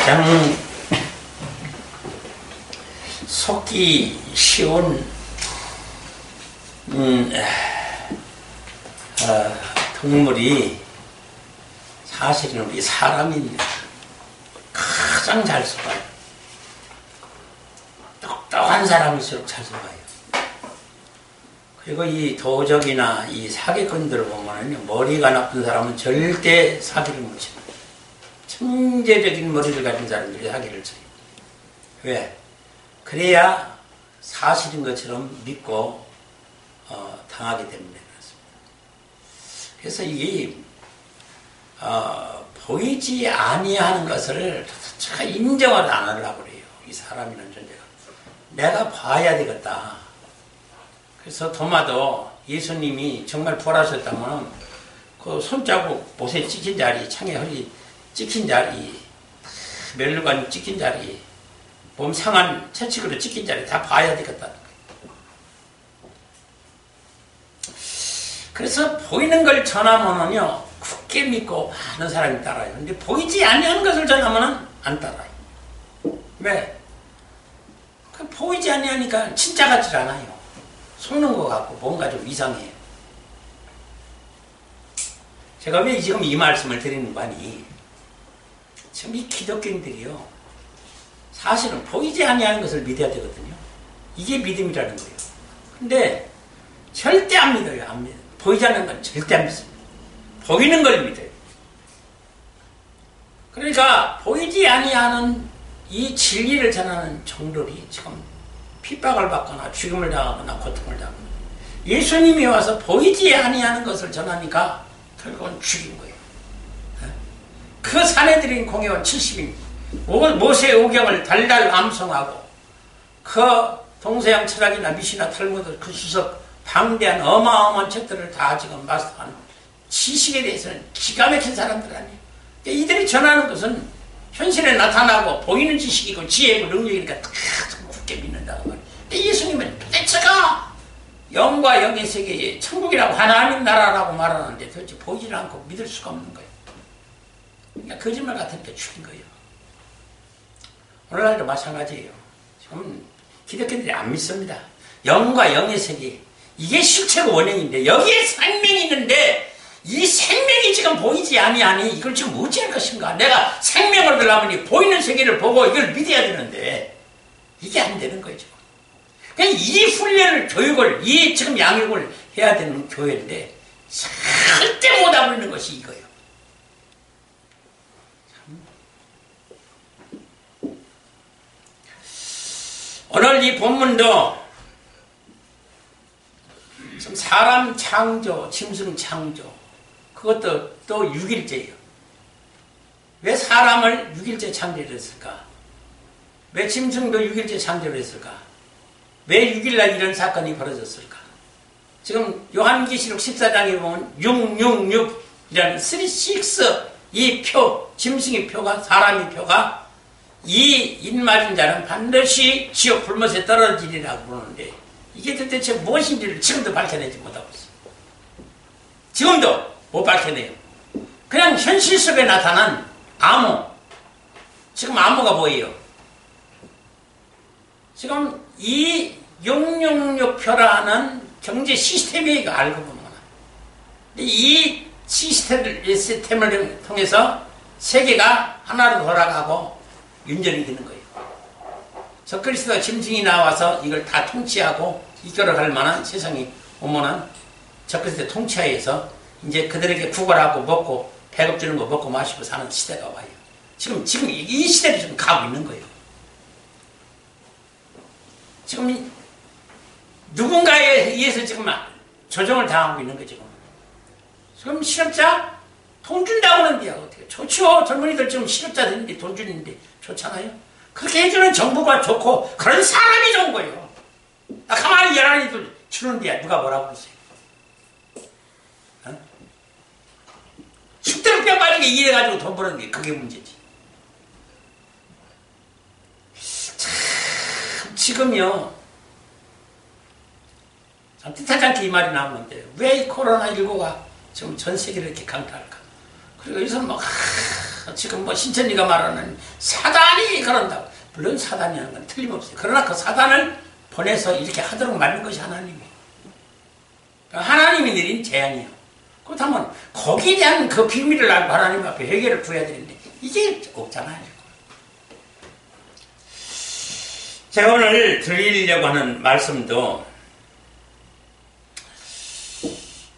가장 속기 쉬운 동물이 사실은 우리 사람입니다. 가장 잘 속아요. 똑똑한 사람일수록 잘 속아요. 그리고 이 도적이나 이 사기꾼들을 보면 머리가 나쁜 사람은 절대 사기를 못 칩니다. 천재적인 머리를 가진 사람들이 사기를 쳐요. 왜? 그래야 사실인 것처럼 믿고 당하기 때문에 그렇습니다. 그래서 이게 보이지 아니하는 것을 제가 인정을 안 하려고 그래요. 이 사람이라는 존재가. 내가 봐야 되겠다. 그래서 도마도 예수님이 정말 부활하셨다면 그 손자국 못에 찍힌 자리, 창에 허리 찍힌 자리, 멸류관 찍힌 자리, 몸 상한 채찍으로 찍힌 자리 다 봐야 되겠다. 그래서 보이는 걸 전하면은요 굳게 믿고 많은 사람이 따라요. 근데 보이지 아니하는 것을 전하면은 안 따라요. 왜? 그 보이지 아니하니까 진짜 같지 않아요. 속는 것 같고 뭔가 좀 이상해요. 제가 왜 지금 이 말씀을 드리는 바니 지금 이 기독교인들이요 사실은 보이지 아니하는 것을 믿어야 되거든요. 이게 믿음이라는 거예요. 근데 절대 안 믿어요. 안 믿어요. 보이지 않는 건 절대 안 믿습니다. 보이는 걸 믿어요. 그러니까 보이지 아니하는 이 진리를 전하는 종들이 지금 핍박을 받거나 죽임을 당하거나 고통을 당하거나 예수님이 와서 보이지 아니하는 것을 전하니까 결국은 죽인 거예요. 그 사내들인 공회원 70인 모세의 오경을 달달 암송하고 그 동서양 철학이나 미시나 탈무드 그 수석 방대한 어마어마한 책들을 다 지금 마스터하는 지식에 대해서는 기가 막힌 사람들 아니에요. 이들이 전하는 것은 현실에 나타나고 보이는 지식이고 지혜고 능력이니까 다 굳게 믿는다고 말이에요. 예수님은 도대체가 영과 영의 세계에 천국이라고 하나님 나라라고 말하는데 도대체 보이질 않고 믿을 수가 없는 거예요. 그러니까 거짓말 같으니까 죽인 거예요. 오늘날도 마찬가지예요. 지금 기독교인들이 안 믿습니다. 영과 영의 세계 이게 실체고 원형인데 여기에 생명이 있는데 이 생명이 지금 보이지 아니하니 이걸 지금 어찌할 것인가. 내가 생명을 얻으려면 보이는 세계를 보고 이걸 믿어야 되는데 이게 안 되는 거죠. 그냥 이 훈련을 교육을 이 지금 양육을 해야 되는 교회인데 절대 못하고 있는 것이 이거예요. 오늘 이 본문도 지금 사람 창조, 짐승 창조 그것도 또 6일째예요. 왜 사람을 6일째 창조를 했을까? 왜 짐승도 6일째 창조를 했을까? 왜 6일날 이런 사건이 벌어졌을까? 지금 요한계시록 14장에 보면 666이라는 36 이 표, 짐승의 표가 사람의 표가 이 입맞은 자는 반드시 지옥 불못에 떨어지리라고 그러는데 이게 도대체 무엇인지를 지금도 밝혀내지 못하고 있어요. 지금도 못 밝혀내요. 그냥 현실 속에 나타난 암호. 지금 암호가 뭐예요? 지금 이 666표라는 경제 시스템이 알고 보는 거야. 이 시스템을 통해서 세계가 하나로 돌아가고 윤전이 되는 거예요. 적그리스도가 짐승이 나와서 이걸 다 통치하고 이끌어갈 만한 세상이 오면은 적그리스도 통치하에서 이제 그들에게 구걸하고 먹고 배급 주는 거 먹고 마시고 사는 시대가 와요. 지금 이 시대를 지금 가고 있는 거예요. 지금 누군가에 의해서 지금 조정을 당하고 있는 거죠. 지금 실업자 돈 준다고 하는데 어떻게 좋죠. 젊은이들 지금 실업자 되는데 돈 주는데 좋잖아요. 그렇게 해주는 정부가 좋고 그런 사람이 좋은 거예요. 가만히 열한이들 주는데 누가 뭐라고 그러세요. 어? 숙대로 뼈 빠지게 일해가지고 돈 버는 게 그게 문제지. 참 지금요 참 뜻하지 않게 이 말이 나오는데 왜 이 코로나19가 지금 전 세계를 이렇게 강타할까. 그리고 여기서는 막 지금 뭐 신천지가 말하는 사단이 그런다고. 물론 사단이라는 건 틀림없어요. 그러나 그 사단을 보내서 이렇게 하도록 만든 것이 하나님이에요. 하나님이 내린 제안이에요. 그렇다면 거기에 대한 그 비밀을 알고 하나님 앞에 해결을 구해야 되는데 이게 없잖아요. 제가 오늘 드리려고 하는 말씀도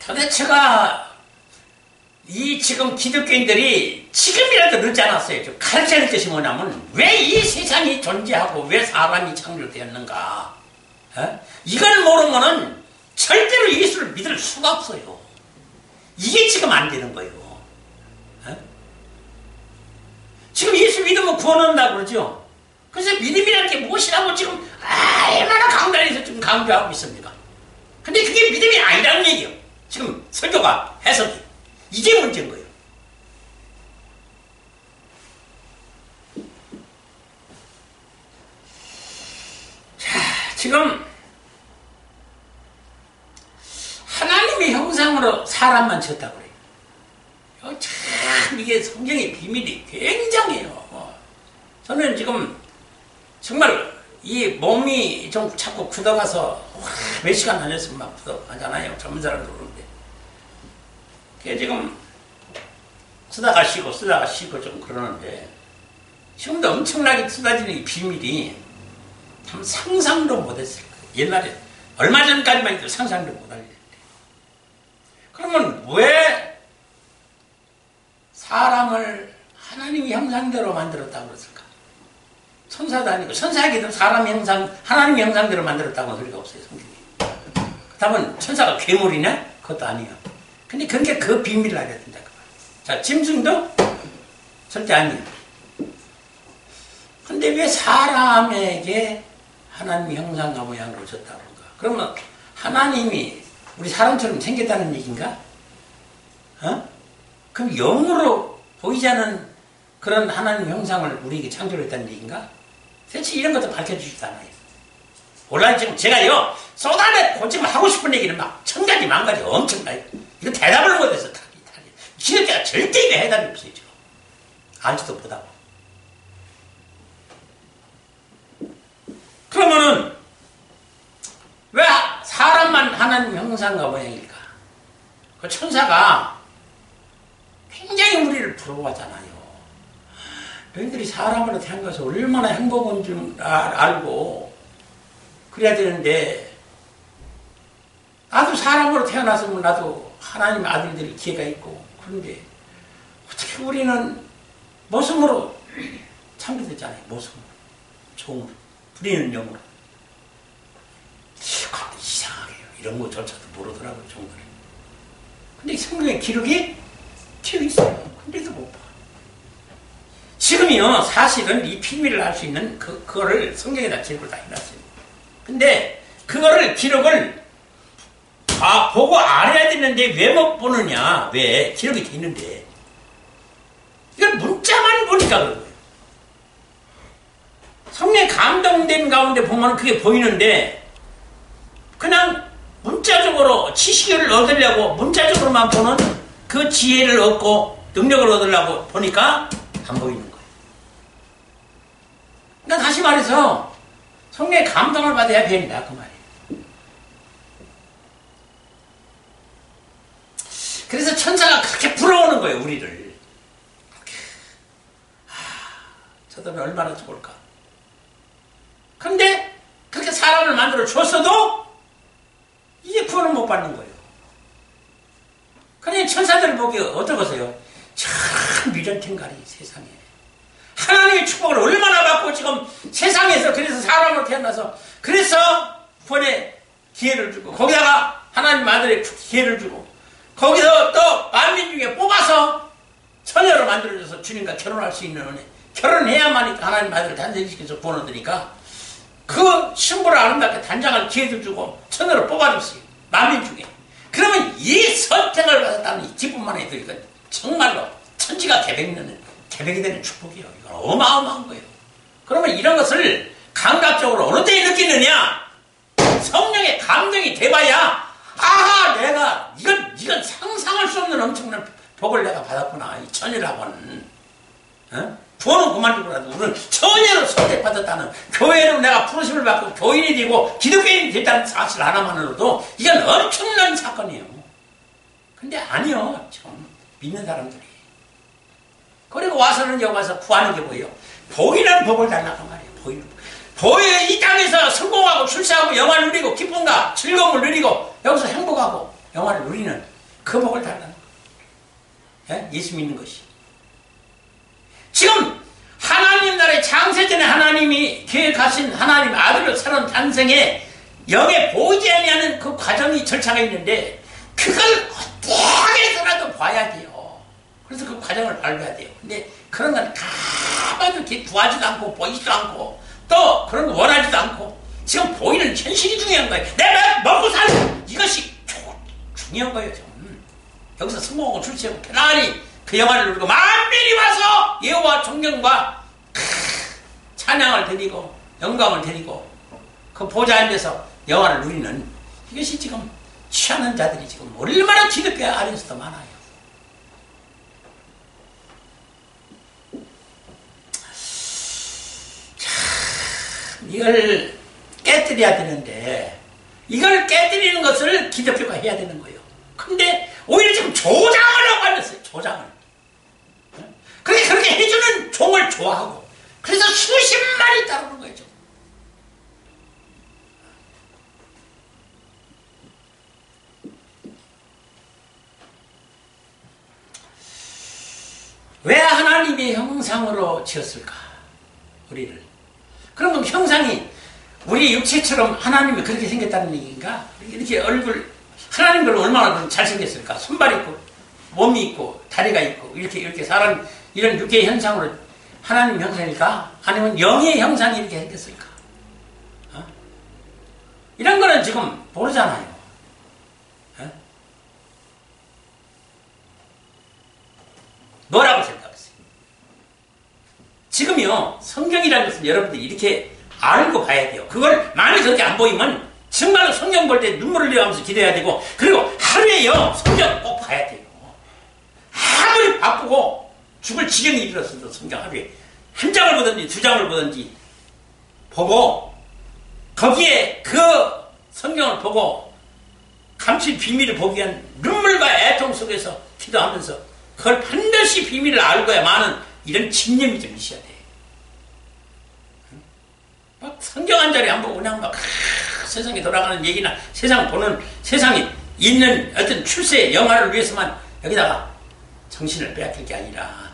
도대체가 이 지금 기독교인들이 지금이라도 늦지 않았어요. 가르쳐야 할 것이 뭐냐면 왜 이 세상이 존재하고 왜 사람이 창조되었는가. 이걸 모르면은 절대로 예수를 믿을 수가 없어요. 이게 지금 안 되는 거예요. 지금 예수 믿으면 구원한다고 그러죠. 그래서 믿음이라는 게 무엇이라고 지금 얼마나 강단에서 지금 강조하고 있습니까? 근데 그게 믿음이 아니라는 얘기예요. 지금 설교가 해석이. 이게 문제인 거예요. 자, 지금 하나님의 형상으로 사람만 지었다고 그래요. 참 이게 성경의 비밀이 굉장해요. 저는 지금 정말 이 몸이 좀 자꾸 굳어가서 몇 시간 다녔으면 막 굳어가잖아요. 젊은 사람들 그러는데. 그게 지금 쓰다가 쉬고 좀 그러는데 지금도 엄청나게 쏟아지는 이 비밀이 참 상상도 못했을 거예요. 옛날에 얼마 전까지만 해도 상상도 못할 일인데. 그러면 왜 사람을 하나님의 형상대로 만들었다고 그랬을까? 천사도 아니고 천사에게도 사람 형상, 하나님 형상대로 만들었다고 소리가 없어요. 성경에. 그렇다면 천사가 괴물이냐? 그것도 아니에요. 근데 그렇게 그 비밀을 알아야 된다. 자, 짐승도 절대 아니에요. 근데 왜 사람에게 하나님의 형상과 모양으로 줬다고 그런가? 그러면 하나님이 우리 사람처럼 생겼다는 얘기인가? 그럼 영으로 보이지 않는 그런 하나님 형상을 우리에게 창조했다는 얘기인가? 대체 이런 것도 밝혀주지도 않아요. 온라인 지금 제가요, 쏟아내고 지금 하고 싶은 얘기는 막 천가지 만가지 엄청나요. 이거 대답을 못해서 기독교가 절대 이게 해답이 없어요. 지금. 알지도 못하고. 그러면은 왜 사람만 하나님 형상과 모양일까? 그 천사가 굉장히 우리를 부러워하잖아요. 너희들이 사람으로 태어난 것이 얼마나 행복한 줄 알고 그래야 되는데 나도 사람으로 태어났으면 나도 하나님 아들들이 기회가 있고 그런데 어떻게 우리는 모성으로 창조됐잖아요. 모성으로. 종으로. 부리는 영으로. 이상하게요. 이런 거조차도 모르더라고요. 종들이. 근데 성경에 기록이 튀어 있어요. 근데도 못 봐. 지금이요, 사실은 이 비밀을 알 수 있는 그거를 성경에다 기록을 다 해놨어요. 근데 그거를 기록을 보고 알아야 되는데 왜 못 보느냐? 왜? 기록이 돼 있는데. 이건 문자만 보니까 그런 거예요. 성령에 감동된 가운데 보면 그게 보이는데 그냥 문자적으로 지식을 얻으려고 문자적으로만 보는 그 지혜를 얻고 능력을 얻으려고 보니까 안 보이는 거예요. 그러니까 다시 말해서 성령의 감동을 받아야 된다 그 말이에요. 그래서 천사가 그렇게 부러워하는 거예요. 우리를. 저들은 얼마나 좋을까. 근데 그렇게 사람을 만들어 줬어도 이제 구원을 못 받는 거예요. 그러니 천사들을 보기 어떠세요? 참 미련탱가리 세상에. 하나님의 축복을 얼마나 받고 지금 세상에서 그래서 사람으로 태어나서 그래서 구원의 기회를 주고 거기다가 하나님 아들의 기회를 주고 거기서 또 만민 중에 뽑아서 처녀로 만들어줘서 주님과 결혼할 수 있는 은혜. 결혼해야만 하나님 아들을 탄생시켜서 구원 얻으니까 그 신부를 아름답게 단장할 기회도 주고 처녀로 뽑아줬어요. 만민 중에. 그러면 이 선택을 받았다는 이 기쁨만 해도 이건 정말로 천지가 개벽이 되는 축복이에요. 이건 어마어마한 거예요. 그러면 이런 것을 감각적으로 어느 때에 느끼느냐? 성령의 감동이 돼봐야 아하 내가 이건 상상할 수 없는 엄청난 복을 내가 받았구나. 이 천이라고는 구원은 그만두고라도 우리는 전혀로 선택받았다는, 교회로 내가 부르심을 받고 교인이 되고 기독교인이 됐다는 사실 하나만으로도 이건 엄청난 사건이에요. 근데 아니요, 지금 믿는 사람들이. 그리고 와서는 여기 와서 구하는 게 뭐예요? 보이는 복을 달라고 말이에요. 보이는 이 땅에서 성공하고 출세하고 영화를 누리고 기쁨과 즐거움을 누리고 여기서 행복하고 영화를 누리는 그 복을 달라는 거예요. 예수 믿는 것이. 지금 하나님 나라의 창세 전에 하나님이 계획하신 하나님 아들로 새로운 탄생에 영에 보이지 아니하는 그 과정이 절차가 있는데 그걸 어떻게 해서라도 봐야 돼요. 그래서 그 과정을 밟아야 돼요. 근데 그런 건 가만히 이렇게 구하지도 않고 보이지도 않고 또 그런 거 원하지도 않고 지금 보이는 현실이 중요한 거예요. 내가 먹고 사는 이것이 중요한 거예요. 지금. 여기서 성공하고 출세하고 편안히 그 영화를 누리고 만민이 와서 예호와 존경과 찬양을 드리고 영광을 드리고 그 보좌 앉아서 영화를 누리는 이것이 지금 취하는 자들이 지금 얼마나 기독교 안에서도 많아요. 이걸 깨뜨려야 되는데 이걸 깨뜨리는 것을 기독교가 해야 되는 거예요. 근데 오히려 지금 조장을 하고 앉았어요. 조장을. 그렇게 해주는 종을 좋아하고 그래서 수십만이 따르는 거예요. 왜 하나님의 형상으로 지었을까? 우리를. 그럼 형상이 우리 육체처럼 하나님이 그렇게 생겼다는 얘기인가? 이렇게 얼굴, 하나님 걸 얼마나 잘생겼을까? 손발 있고, 몸이 있고, 다리가 있고, 이렇게 사람, 이런 육체의 형상으로 하나님 형상일까? 아니면 영의 형상이 이렇게 생겼을까? 이런 거는 지금 모르잖아요. 뭐라고 생각하세요? 지금요, 성경이라는 것은 여러분들이 이렇게 알고 봐야 돼요. 그걸 많이 그렇게 안 보이면 정말로 성경 볼 때 눈물을 흘려가면서 기도해야 되고, 그리고 하루에요, 성경 꼭 봐야 돼요. 아무리 바쁘고 죽을 지경이 이르렀어도 성경 하루에 한 장을 보든지 두 장을 보든지 보고, 거기에 그 성경을 보고 감출 비밀을 보기 위한 눈물과 애통 속에서 기도하면서 그걸 반드시 비밀을 알고야만은 이런 집념이 좀 있어야 돼. 막 성경 한 자리 안 보고 그냥 막 세상에 돌아가는 얘기나 세상에 있는 어떤 출세 영화를 위해서만 여기다가 정신을 빼앗길 게 아니라,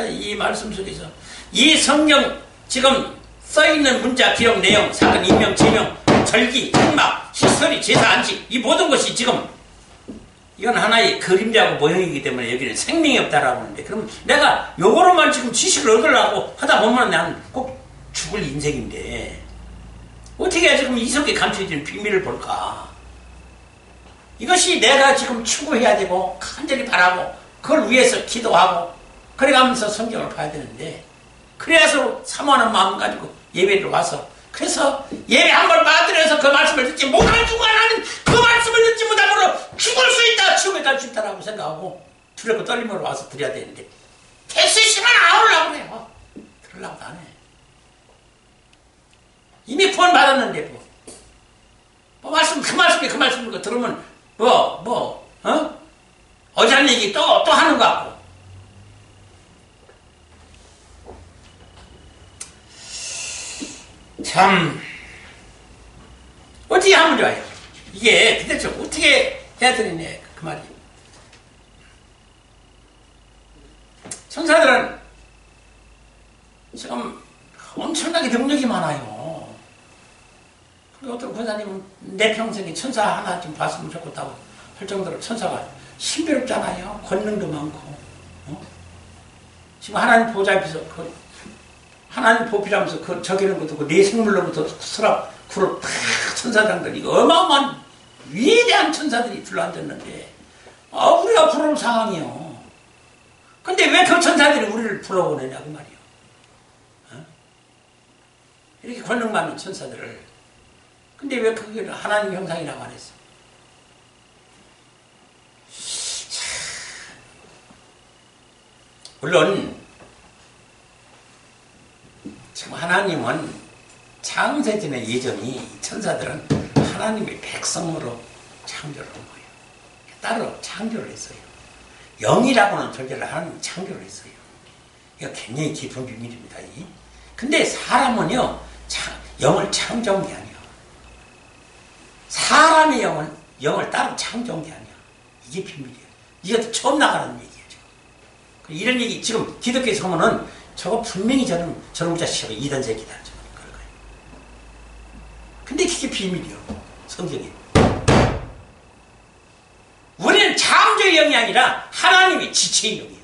이 말씀 속에서 이 성경 지금 써있는 문자, 기록, 내용, 사건, 인명, 제명, 절기, 행막, 히스토리, 제사, 안식, 이 모든 것이 지금 이건 하나의 그림자고 모형이기 때문에 여기는 생명이 없다라고 하는데, 그럼 내가 요거로만 지금 지식을 얻으려고 하다 보면 나는 꼭 죽을 인생인데 어떻게 해야 지금 이 속에 감춰진 비밀을 볼까? 이것이 내가 지금 추구해야 되고 간절히 바라고 그걸 위해서 기도하고 그래가면서 성경을 봐야 되는데, 그래서 사모하는 마음 가지고 예배를 와서, 그래서 예배 한 번 받으면서 그 말씀을 듣지 못할 주관하는 그 말씀을 듣지 못함으로 죽을 수 있다, 지옥에 갈 수 있다라고 생각하고 두렵고 떨림으로 와서 드려야 되는데 대수심은 아우려고 그래요. 들으려고 안 해. 이미 구원 받았는데 뭐 말씀 그 말씀을 들으면 어제 한 얘기 또 하는 것 같고. 참 어떻게 하면 좋아요? 이게 도대체 어떻게 해야 되느냐 그 말이. 천사들은 지금 엄청나게 능력이 많아요. 그리고 어떤 권사님은 내 평생에 천사 하나 좀 봤으면 좋겠다고 할 정도로 천사가 신비롭잖아요. 권능도 많고. 지금 하나님 보좌 앞에서 하나님 보필하면서 저기는 것도 그 네 생물로부터 수락, 구름, 천사장들, 이거 어마어마한 위대한 천사들이 둘러앉았는데, 우리가 부러울 상황이요. 근데 왜 그 천사들이 우리를 부러워내냐고 말이요. 이렇게 권능 많은 천사들을. 근데 왜 그게 하나님 형상이라고 안 했어? 물론 지금 하나님은 창세전의 예정이 천사들은 하나님의 백성으로 창조를 한 거예요. 따로 창조를 했어요. 영이라고는 존재를 하나님이 창조를 했어요. 이거 굉장히 깊은 비밀입니다. 근데 사람은요, 영을 창조한 게 아니에요. 사람의 영을 따로 창조한 게 아니야. 이게 비밀이에요. 이것도 처음 나가는 얘기예요. 지금. 이런 얘기, 지금 기독교에서 보면은 저거 분명히 저런 자식하고 이단 새끼다. 그럴 거예요. 근데 그게 비밀이요. 성경에. 우리는 창조의 영이 아니라 하나님의 지체의 영이에요.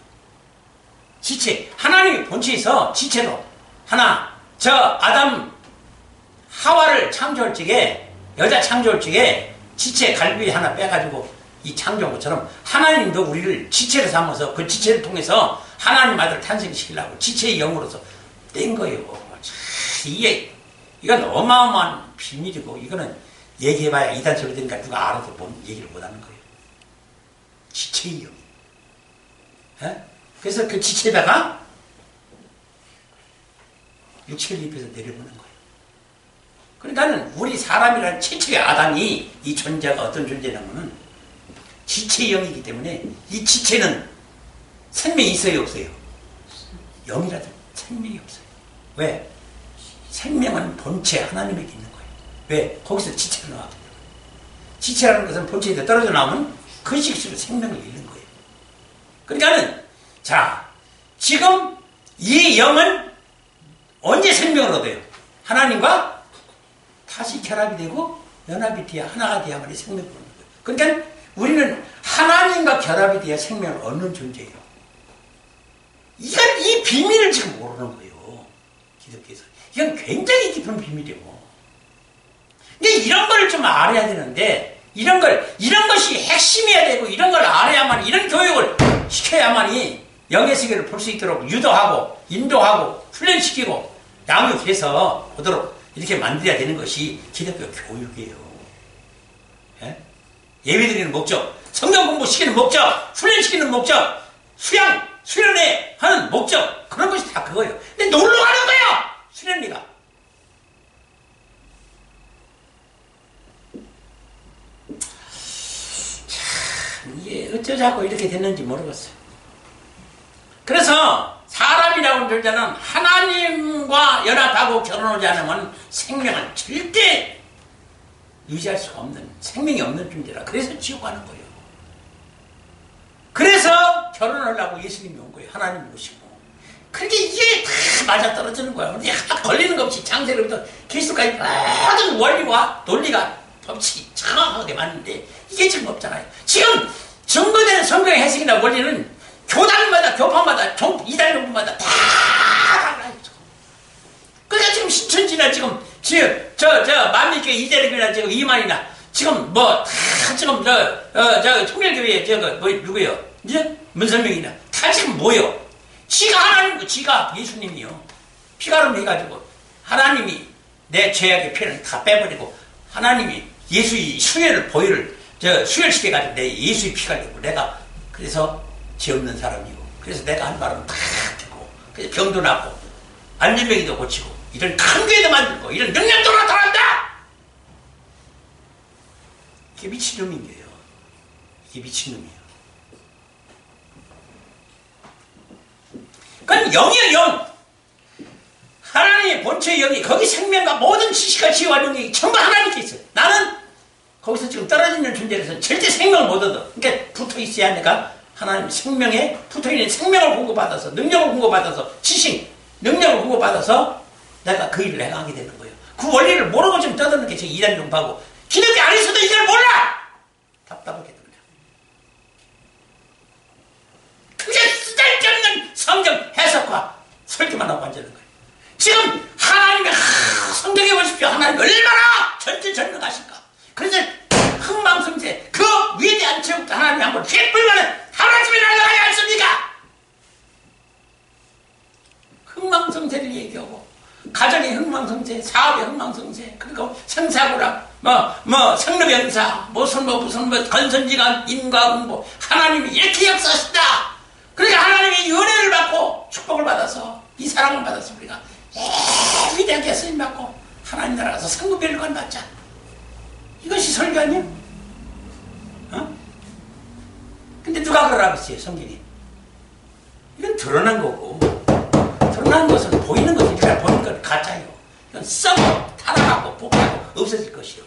지체. 하나님의 본체에서 지체로 아담 하와를 창조할 적에, 여자 창조할 적에 지체 갈비 하나 빼가지고 이 창조한 것처럼 하나님도 우리를 지체로 삼아서 그 지체를 통해서 하나님 아들을 탄생시키려고 지체의 영으로서 뗀 거예요. 이건 어마어마한 비밀이고, 이거는 얘기해봐야 이단 소리 되니까 누가 알아서 얘기를 못하는 거예요. 지체의 영. 그래서 그 지체에다가 육체를 입혀서 내려보는 거예요. 그러니까는 우리 사람이라는 최초의 아담이 이 존재가 어떤 존재냐면은 지체의 영이기 때문에 이 지체는 생명이 있어요, 없어요? 영이라도 생명이 없어요. 왜? 생명은 본체 하나님에게 있는 거예요. 왜? 거기서 지체가 나왔기 때문에. 지체라는 것은 본체에서 떨어져 나오면 그 식으로 생명을 잃는 거예요. 그러니까는 지금 이 영은 언제 생명을 얻어요? 하나님과 다시 결합이 되고 연합이 돼야, 하나가 돼야만이 생명을 얻는 거예요. 그러니까 우리는 하나님과 결합이 돼야 생명을 얻는 존재예요. 이 비밀을 지금 모르는 거예요. 기독교에서. 이건 굉장히 깊은 비밀이고. 근데 이런 걸 좀 알아야 되는데, 이런 것이 핵심이어야 되고, 이런 걸 알아야만, 이런 교육을 시켜야만이 영의 세계를 볼 수 있도록 유도하고, 인도하고, 훈련시키고, 양육해서 보도록 이렇게 만들어야 되는 것이 기독교 교육이에요. 예배드리는 목적, 성경 공부시키는 목적, 훈련시키는 목적, 수련회 하는 목적, 그런 것이 다 그거예요. 근데 놀러 가는 거예요! 수련회가. 참, 이게 어쩌자고 이렇게 됐는지 모르겠어요. 그래서 사람이라고 하는 존재는 하나님과 연합하고 결혼하지 않으면 생명을 절대 유지할 수가 없는, 생명이 없는 존재라. 그래서 지옥 가는 거예요. 그래서 결혼하려고 예수님이 온 거예요. 하나님이 오시고. 그렇게 이게 다 맞아떨어지는 거야. 근데 하나 걸리는 거 없이 창세로부터 그리스도까지 모든 원리와 논리가 법칙이 정확하게 맞는데 이게 지금 없잖아요. 지금 증거되는 성경의 해석이나 원리는 교단마다, 교파마다, 이단 정부마다 다 달라요. 그러니까 지금 신천지나 지금 만민교회 이재력이나 지금 이만이나 지금 지금 통일교회 누구요? 이제 문선명이나 다 지금 뭐요? 지가 하나님이고 지가 예수님이요. 피가름 해가지고 하나님이 내 죄악의 피를 다 빼버리고 하나님이 예수의 수혈시켜가지고 내 예수의 피가 되고 내가 그래서 죄 없는 사람이고 그래서 내가 한 말은 다 듣고 그래서 병도 낫고 안전병이도 고치고 이런 큰 교회도 만들고 이런 능력도 나타난다. 이게 미친놈인 거예요. 이게 미친놈이에요. 그건 영이에요. 영. 하나님의 본체의 영이 거기 생명과 모든 지식과 지혜와 능력이 전부 하나님께 있어요. 나는 거기서 지금 떨어지는 존재라서 절대 생명을 못 얻어. 그러니까 붙어있어야 하니까 하나님 생명에 붙어있는 생명을 공급받아서 능력을 공급받아서 지식, 능력을 공급받아서 내가 그 일을 행하게 되는 거예요. 그 원리를 모르고 좀 떠드는 게 지금 이단 종파고 기독교 안에서도 이걸 몰라! 답답하게 됩니다. 그게 쓰잘데없는 성경 해석과 설교만 하고 앉는 거예요. 지금 하나님의 성경에 보십시오. 하나님 얼마나 전지전능하실까. 그래서 흥망성쇠 그 위대한 체육도 하나님이 한번 휘불면은 하나님이 날아가지 않습니까? 흥망성쇠를 얘기하고 가정의 흥망성쇠, 사업의 흥망성쇠, 그리고 생사고락, 생로병사, 무슨 건선지간, 인과응보, 하나님이 이렇게 역사하신다. 그러니까 하나님의 은혜를 받고 축복을 받아서 이 사랑을 받아서 우리가 위대하게 쓰임 받고 하나님 나라 가서 상급별관 받자. 이것이 설교 아니야? 어? 근데 누가 그러라고 했어요, 성경이? 이건 드러난 거고, 드러난 것은 보이는 것이 우리가 보는 건 가짜예요. 이건 썩고 타락하고 폭파하고 없어질 것이요.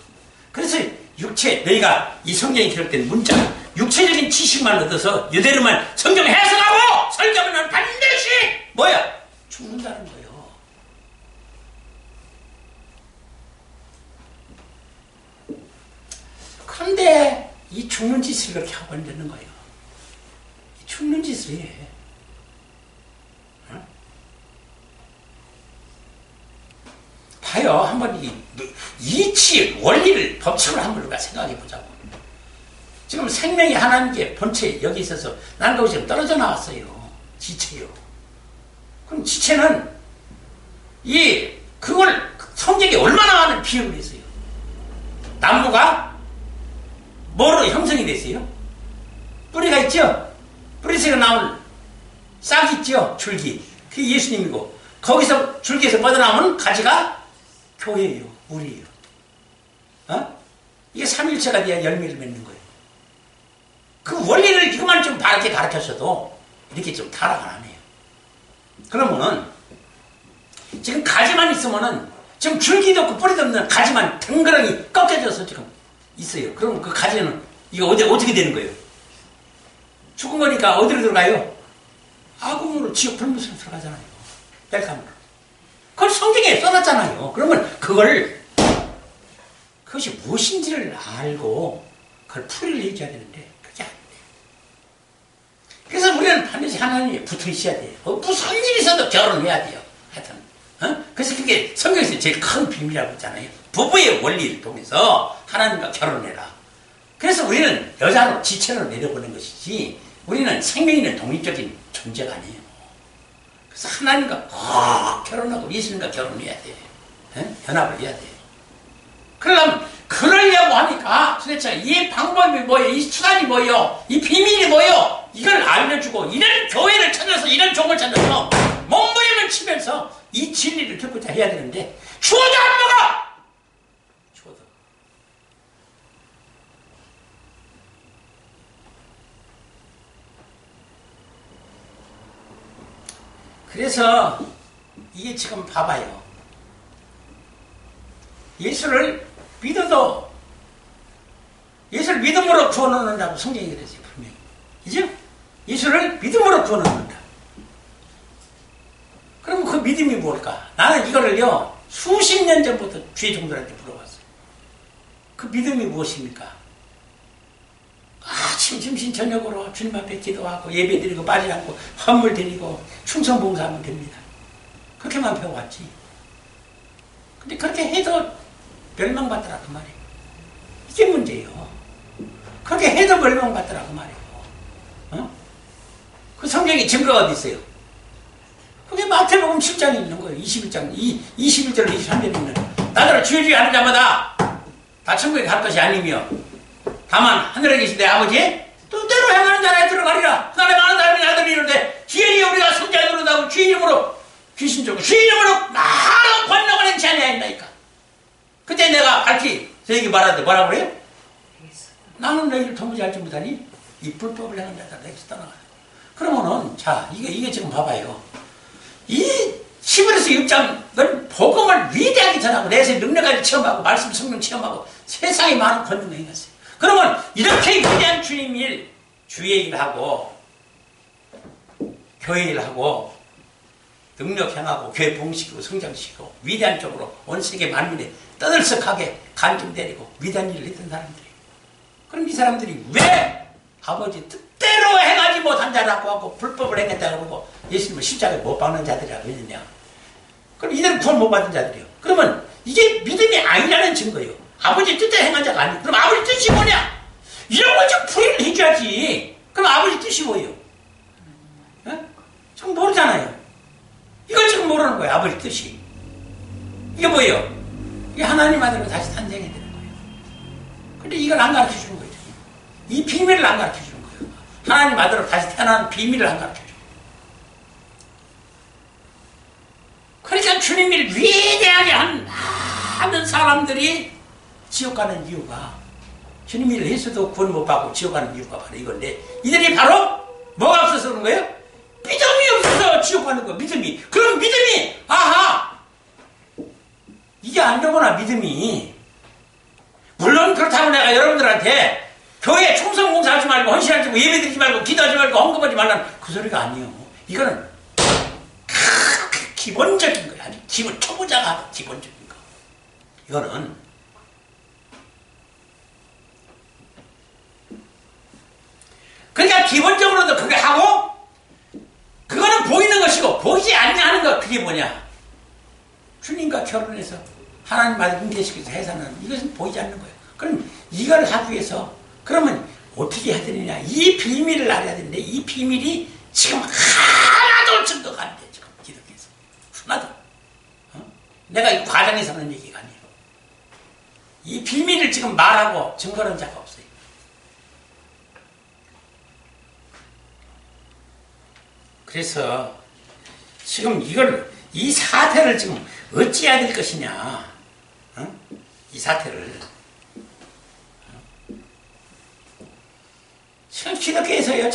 그래서 육체, 너희가 이 성경에 기록된 문자, 육체적인 지식만 얻어서 이대로만 성경 해석하고 설교하면 반드시 뭐야? 죽는다는 거예요. 그런데 이 죽는 짓을 그렇게 하고 있는 거예요. 이 죽는 짓을 해. 어? 봐요. 한번 이치 원리를 법칙을 한번 우리가 생각해 보자고. 지금 생명이 하나님께 본체 여기 있어서 나는 거기서 떨어져 나왔어요. 지체요. 그럼 지체는 그걸 성경에 얼마나 많은 비유를 했어요. 나무가 뭐로 형성이 됐어요? 뿌리가 있죠? 뿌리에서 나온 싹이 있죠? 줄기. 그게 예수님이고, 거기서 줄기에서 뻗어나오는 가지가 교회예요. 우리예요. 어? 이게 삼일체가 돼야 열매를 맺는 거예요. 그 원리를 이것만 좀 바르게 가르쳤어도 이렇게 좀 타락을 안 해요. 그러면은 지금 가지만 있으면은 지금 줄기도 없고 뿌리도 없는 가지만 덩그러니 꺾여져서 지금 있어요. 그럼 그 가지는 이거 어떻게 되는 거예요? 죽은 거니까 어디로 들어가요? 아궁으로 지옥 불못으로 들어가잖아요. 뺄감으로. 그걸 성경에 써놨잖아요. 그러면 그것이 무엇인지를 알고 그걸 풀이를 해줘야 되는데 그게 안 돼요. 그래서 우리는 반드시 하나님에 붙어 있어야 돼요. 무슨 일이 있어도 결혼해야 돼요. 하여튼. 어? 그래서 그게 성경에서 제일 큰 비밀이라고 했잖아요. 부부의 원리를 통해서 하나님과 결혼해라. 그래서 우리는 여자로 지체로 내려보는 것이지 우리는 생명 있는 독립적인 존재가 아니에요. 그래서 하나님과 꼭 결혼하고 예수님과 결혼해야 돼. 에? 연합을 해야 돼. 그러려고 하니까 도대체 이 방법이 뭐예요? 이 수단이 뭐예요? 이 비밀이 뭐예요? 이걸 알려주고 이런 교회를 찾아서 이런 종을 찾아서 몸부림을 치면서 이 진리를 듣고자 해야 되는데 죽어도 안 먹어! 죽어도. 그래서 이게 지금 봐봐요. 예수를 믿어도 예수를 믿음으로 구원하는다고 성경이 그랬어요. 분명히. 그죠? 예수를 믿음으로 구원하는다. 그럼 그 믿음이 뭘까? 나는 이거를요 수십 년 전부터 주의 종들한테 물어봤어요. 그 믿음이 무엇입니까? 아침, 점심, 저녁으로 주님 앞에 기도하고 예배 드리고 빠지 않고 헌물 드리고 충성봉사하면 됩니다. 그렇게만 배워왔지. 근데 그렇게 해도 멸망받더라 그 말이에요. 이게 문제예요. 그렇게 해도 멸망받더라 그 말이에요. 어? 그 성경에 증거가 어디 있어요? 그게 마태복음 7장에 있는 거예요. 21장, 21절, 23절에 있는 나더러 주의 하는 자마다 다 천국에 갈 것이 아니며 다만 하늘에 계신 내 아버지의 뜻대로 행하는 자라에 들어가리라. 하나님 많은 사람이 아들이 이르되 기회에 우리가 성자들로 나고 주의 이름으로 귀신 쫓고 주의 이름으로 많은 권능을 행치 아니하였나이까. 그때 내가 밝히 저에게 말하되 뭐라고 그래요? 나는 너희를 도무지 알지 못하니 이 불법을 행한 자들 내게서 떠나가라. 그러면은 자 이게 지금 봐봐요. 이 히브리서 6장은 복음을 위대하게 전하고 내세 능력까지 체험하고 말씀 성령 체험하고 세상에 많은 권능을 행했어요. 그러면 이렇게 위대한 주님 일, 주의 일하고 교회 일하고 능력 행하고 교회 봉시키고 성장시키고 위대한 쪽으로 온 세계 만민에 떠들썩하게 간증 때리고 위대한 일을 했던 사람들이 그럼 이 사람들이 왜 아버지 뜻대로 행하지 못한 자라고 하고 불법을 행했다고 하고 예수님을 십자가에 못 박는 자들이라고 했느냐. 그럼 이들은 구원 못 받은 자들이요. 그러면 이게 믿음이 아니라는 증거예요. 아버지 뜻대로 행한 자가 아니고 그럼 아버지 뜻이 뭐냐? 이런 걸 좀 풀이를 해줘야지. 그럼 아버지 뜻이 뭐예요? 지금 모르잖아요. 이걸 지금 모르는 거예요. 아버지 뜻이. 이게 뭐예요? 이게 하나님 아들로 다시 탄생해야 되는 거예요. 근데 이걸 안 가르쳐 주는 거예요. 이 비밀을 안 가르쳐 주는 거예요. 하나님 아들로 다시 태어나는 비밀을 안 가르쳐 주는 거예요. 그래서 주님을 위대하게 한 많은 사람들이 지옥 가는 이유가 주님 일을 했어도 구원 못 받고 지옥 가는 이유가 바로 이건데 이들이 바로 뭐가 없어서 그런 거예요? 믿음이 없어서 지옥 가는 거예요. 믿음이. 그럼 믿음이 아하 이게 안 되구나 믿음이. 물론 그렇다고 내가 여러분들한테 교회 충성봉사하지 말고 헌신하지 말고 예배드리지 말고 기도하지 말고 헌금하지 말라는 그 소리가 아니에요. 이거는 기본적인 거야. 아주 기본 초보자가 기본적인 거. 이거는 그러니까 기본적으로도 그게 하고 그거는 보이는 것이고 보이지 않는 것 그게 뭐냐? 주님과 결혼해서 하나님 말을 응대시켜서 해서는 이것은 보이지 않는 거예요. 그럼 이걸 하기 위해서 그러면 어떻게 해야 되느냐? 이 비밀을 알아야 되는데 이 비밀이 지금 하나도 증거가 안 돼. 지금 기독교에서 하나도. 내가 이 과정에서 하는 얘기가 아니에요. 이 비밀을 지금 말하고 증거하는 자가 없어요. 그래서 지금 이 사태를 지금 어찌해야 될 것이냐? 이 사태를 지금 기독교에서요,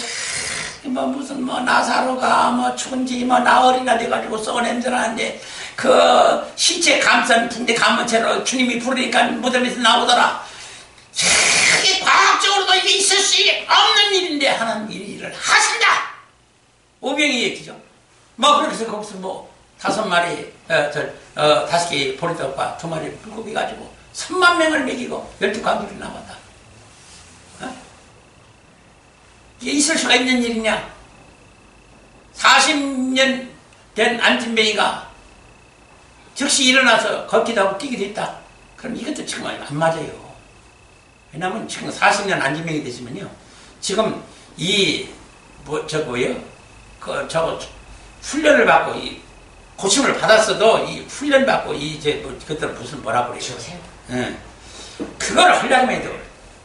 무슨 나사로가 죽은지 나흘이나 돼가지고 썩은 냄새 나는데 그 시체 감싼 붕대 감은 채로 주님이 부르니까 무덤에서 나오더라. 이게 과학적으로도 이게 있을 수 없는 일인데 하나님 이 일을 하신다. 오병이 얘기죠. 그렇게 해서 거기서 5마리, 5개 보리떡과 2마리 물고기 가지고 3만 명을 먹이고 12광주를 남았다. 이게 있을 수가 있는 일이냐? 40년 된 안진뱅이가 즉시 일어나서 걷기도 하고 뛰기도 했다. 그럼 이것도 정말 안 맞아요. 왜냐면 지금 40년 안진뱅이 되시면요. 지금 훈련을 받고 고침을 받았어도 이 훈련 받고 그것들 무슨 뭐라고 그래요? 응. 그걸 하려면 해도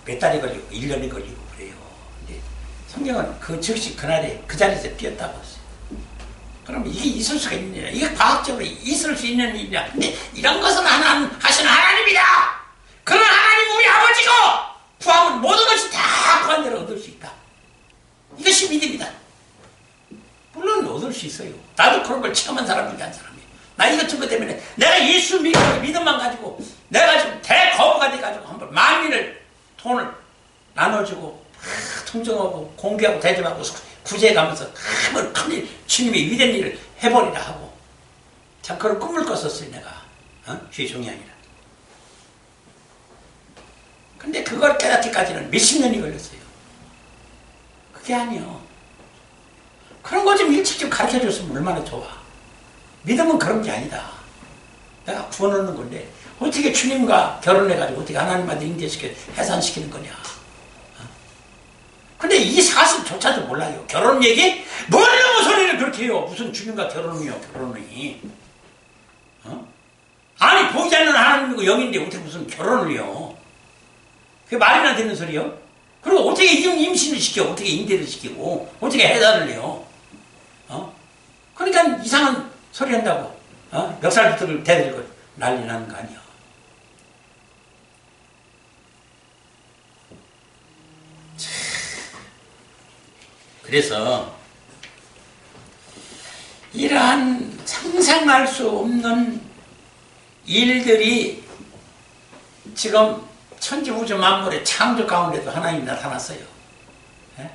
몇 달이 걸리고 1년이 걸리고 그래요. 근데 성경은 그 즉시 그날에 그 자리에서 뛰었다고 했어요. 그럼 이게 있을 수가 있는 일이야. 이게 과학적으로 있을 수 있는 일이야. 근데 이런 것은 하시는 하나님이다. 그런 하나님 우리 아버지고 구하면 모든 것이 다 구한 대로 얻을 수 있다. 이것이 믿음이다. 물론 얻을 수 있어요. 나도 그런 걸 체험한 사람 중에 한 사람이에요. 나 이것 저것 때문에 내가 예수 믿음만 가지고 내가 지금 대거부가 돼가지고 한번 만민을 돈을 나눠주고 통정하고 공개하고 대접하고 구제해가면서 큰일 주님이 위대한 일을 해버리라 하고 참 그런 꿈을 꿨었어요. 내가 휘종이 아니라. 근데 그걸 깨닫기까지는 몇십 년이 걸렸어요. 그게 아니요. 그런 거 좀 일찍 좀 가르쳐줬으면 얼마나 좋아. 믿음은 그런 게 아니다. 내가 구원 얻는 건데 어떻게 주님과 결혼해가지고 어떻게 하나님한테 인계시켜 해산시키는 거냐. 근데 이 사실조차도 몰라요. 결혼 얘기? 모르는 소리를 그렇게 해요. 무슨 주님과 결혼이요, 결혼이. 아니 보이지 않는 하나님이고 영인데 어떻게 무슨 결혼을 해요. 그게 말이나 되는 소리요? 그리고 어떻게 임신을 시켜, 어떻게 인대를 시키고 어떻게 해산을 해요. 그러니까 이상한 소리 한다고 멱살부터를 대들고 난리 나는 거 아니야. 그래서 이러한 상상할 수 없는 일들이 지금 천지우주 만물의 창조 가운데도 하나님이 나타났어요. 예?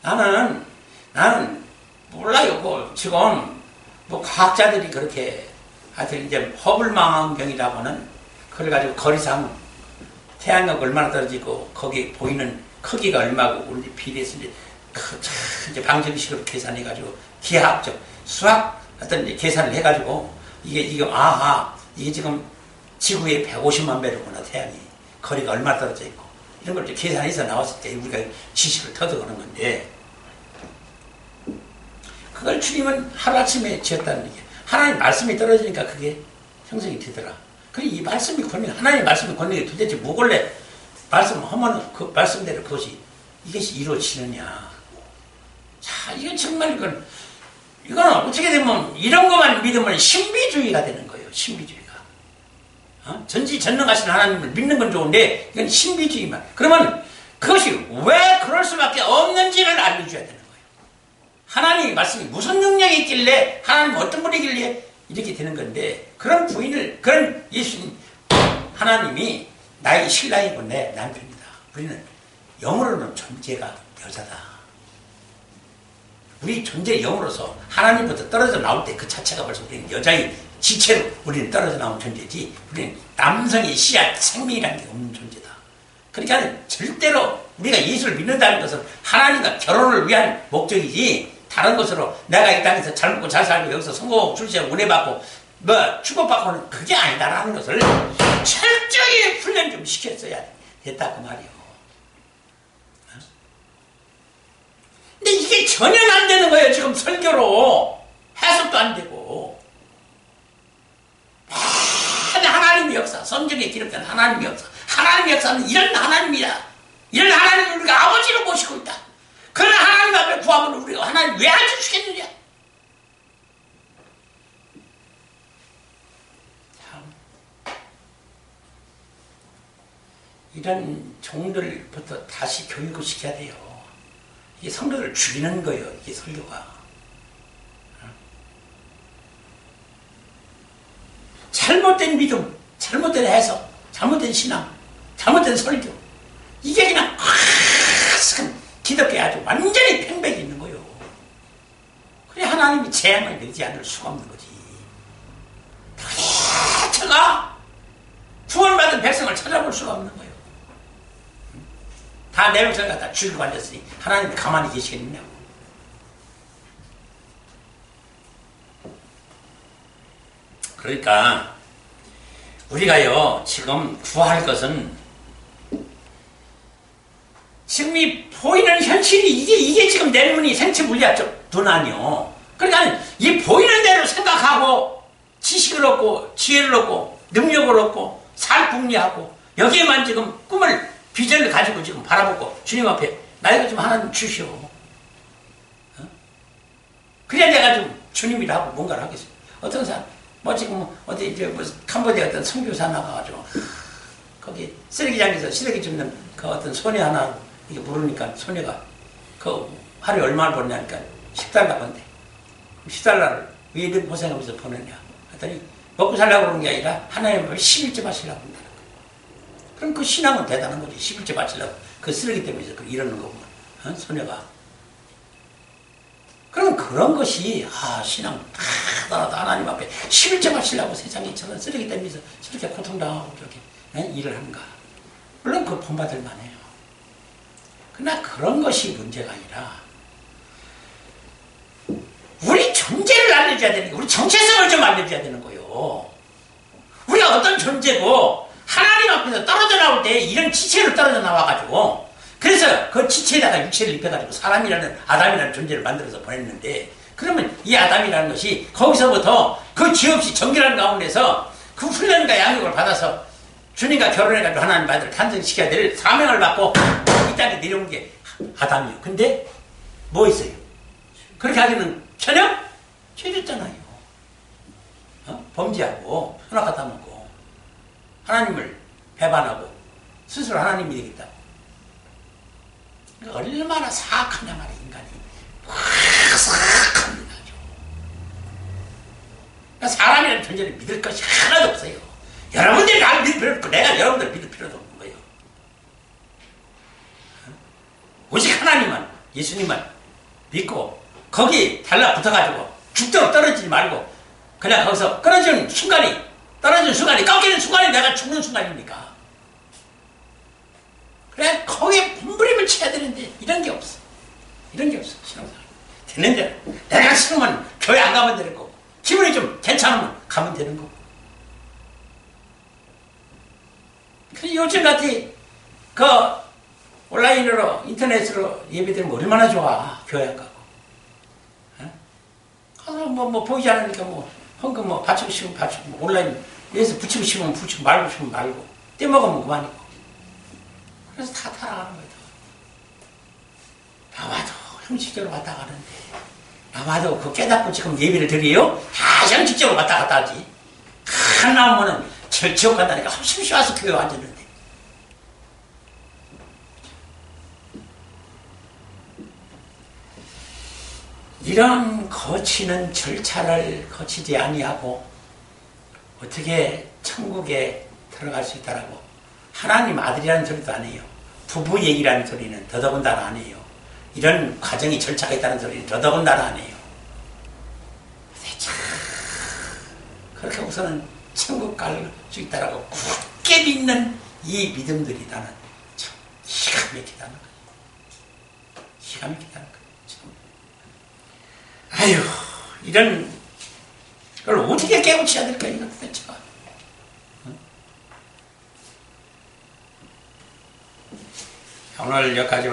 나는 몰라요. 지금 과학자들이 그렇게 하여튼 이제 허블망원경이라고는 그걸 가지고 거리상 태양력 얼마나 떨어지고 거기 보이는 크기가 얼마고 우리 비례해서 이제 방정식으로 계산해가지고 기하학적 수학 어떤 이제 계산을 해가지고 이게 지금 지구의 150만 배로구나. 태양이 거리가 얼마 떨어져 있고 이런 걸 계산해서 나왔을 때 우리가 지식을 터득하는 건데 그걸 주님은 하루아침에 지었다는 얘기예요. 하나님 말씀이 떨어지니까 그게 형성이 되더라. 그리고 이 말씀이 권능, 하나님의 말씀이 권능이 도대체 뭐길래 말씀하면 그 말씀대로 이것이 이루어지느냐. 자, 이건 정말 이거는 어떻게 되면 이런 것만 믿으면 신비주의가 되는 거예요. 신비주의가. 전지전능하신 하나님을 믿는 건 좋은데 이건 신비주의만. 그러면 그것이 왜 그럴 수밖에 없는지를 알려줘야 되는 거예요. 하나님의 말씀이 무슨 능력이 있길래 하나님 어떤 분이길래 이렇게 되는 건데 그런 부인을 그런 예수님 하나님이 나의 신랑이고 내 남편이다. 우리는 영으로는 존재가 여자다. 우리 존재 영으로서 하나님부터 떨어져 나올 때 그 자체가 벌써 우리는 여자의 지체로 우리는 떨어져 나온 존재지 우리는 남성의 씨앗 생명이라는 게 없는 존재다. 그러니까 절대로 우리가 예수를 믿는다는 것은 하나님과 결혼을 위한 목적이지 다른 것으로 내가 이 땅에서 잘 먹고 잘 살고 여기서 성공하고 출세하고 은혜 받고 뭐 축복받고는 그게 아니다라는 것을 철저히 훈련 좀 시켰어야 됐다 그 말이에요. 근데 이게 전혀 안 되는 거예요. 지금 설교로 해석도 안 되고 하나님의 역사, 성경에 기록된 하나님의 역사, 하나님의 역사는 이런 하나님이야. 이런 하나님을 우리가 아버지로 모시고 있다. 그런 하나님 앞에 구하면 우리가 하나님 왜 안 주시겠느냐. 참 이런 종들부터 다시 교육을 시켜야 돼요. 이게 성도를 죽이는 거예요. 이게 설교가. 잘못된 믿음, 잘못된 해석, 잘못된 신앙, 잘못된 설교. 이게 그냥 기독교에 아주 완전히 팽백이 있는 거예요. 그래 하나님이 재앙을 내리지 않을 수가 없는 거지. 제가 구원받은 백성을 찾아볼 수가 없는 거예요. 다 내 백성을 갖다 죽이고 앉았으니 하나님이 가만히 계시겠느냐고. 그러니까 우리가요 지금 구할 것은 지금 이 보이는 현실이 이게 지금 내 눈이 생체 물리학적 눈 아니요. 그러니까 이 보이는 대로 생각하고 지식을 얻고 지혜를 얻고 능력을 얻고 살 궁리하고 여기에만 지금 꿈을 비전을 가지고 지금 바라보고 주님 앞에 나에게 좀 하나님 주시오. 그래야 내가 좀 주님이라고 뭔가를 하겠어요. 어떤 사람 뭐 지금 어디 이제 뭐 캄보디아 어떤 선교사 나가가지고 거기 쓰레기장에서 쓰레기 줍는 그 어떤 소녀 하나 이게 모르니까 소녀가 그 하루에 얼마를 버냐니까 10달러 번대. 10달러를 왜 이런 고생하면서 버느냐 했더니 먹고 살려고 그러는 게 아니라 하나님 앞에 11째 바치려고 한다는 거예요. 그럼 그 신앙은 대단한 거지. 11째 바치려고 그 쓰레기 때문에 이러는 거구만. 소녀가. 그럼 그런 것이 신앙 다 하나님 앞에 11째 바치려고 세상에 저런 쓰레기 때문에 저렇게 고통당하고 저렇게 일을 하는가. 물론 그 본받을 만해요. 그러나 그런 것이 문제가 아니라 우리 존재를 알려줘야 되는 거예요. 우리 정체성을 좀 알려줘야 되는 거예요. 우리가 어떤 존재고 하나님 앞에서 떨어져 나올 때 이런 지체로 떨어져 나와가지고 그래서 그 지체에다가 육체를 입혀가지고 사람이라는 아담이라는 존재를 만들어서 보냈는데 그러면 이 아담이라는 것이 거기서부터 그 죄 없이 정결한 가운데서 그 훈련과 양육을 받아서 주님과 결혼해가지고 하나님 아들을 탄생시켜야 될 사명을 받고 이 땅에 내려온 게 아담이에요. 근데 뭐 있어요? 그렇게 하기는 전혀 죄졌잖아요. 범죄하고 선악 따먹고 하나님을 배반하고 스스로 하나님이 되겠다고. 얼마나 사악하냐 말이야 인간이. 사악합니다. 사람이라는 존재를 믿을 것이 하나도 없어요. 여러분들이 나를 믿을 필요도 없고 내가 여러분들을 믿을 필요도 없는 거예요. 오직 하나님만 예수님만 믿고 거기 달라붙어가지고 죽도록 떨어지지 말고 그냥 거기서 떨어지는 순간이 꺾이는 순간이 내가 죽는 순간입니까? 그래 거기에 분부림을 쳐야 되는데 이런 게 없어. 이런 게 없어. 신앙생활 되는 대로 내가 싫으면 교회 안 가면 되는 거고 기분이 좀 괜찮으면 가면 되는 거고. 그래서 요즘같이 그 온라인으로 인터넷으로 예배드리면 얼마나 좋아. 교회 안 가고 뭐 보이지 않으니까 뭐 헌금 뭐 받치고 싶으면 받치고 온라인 여기서 붙이고 싶으면 붙이고 말고 싶으면 말고 떼먹으면 그만이고 그래서 다 타락하는 거예요. 봐봐도 형식적으로 왔다 가는데 나와도 그 깨닫고 지금 예배를 드려요? 다 형식적으로 왔다 갔다 하지. 하나 오면은 지옥 간다니까 심시 와서 교회 앉았는데. 이런 거치는 절차를 거치지 아니하고 어떻게 천국에 들어갈 수 있다라고. 하나님 아들이라는 소리도 안 해요. 부부 얘기라는 소리는 더더군다나 안 해요. 이런 과정이 절차가 있다는 소리는 더더군다나 안 해요. 그렇게 우선은 천국 갈 수 있다라고 굳게 믿는 이 믿음들이 나는 참 기가 막히다는 거예요. 기가 막히다는 거예요. 아유, 이런 걸 어떻게 깨우쳐야 될까 이거 도대체가. 오늘 여기까지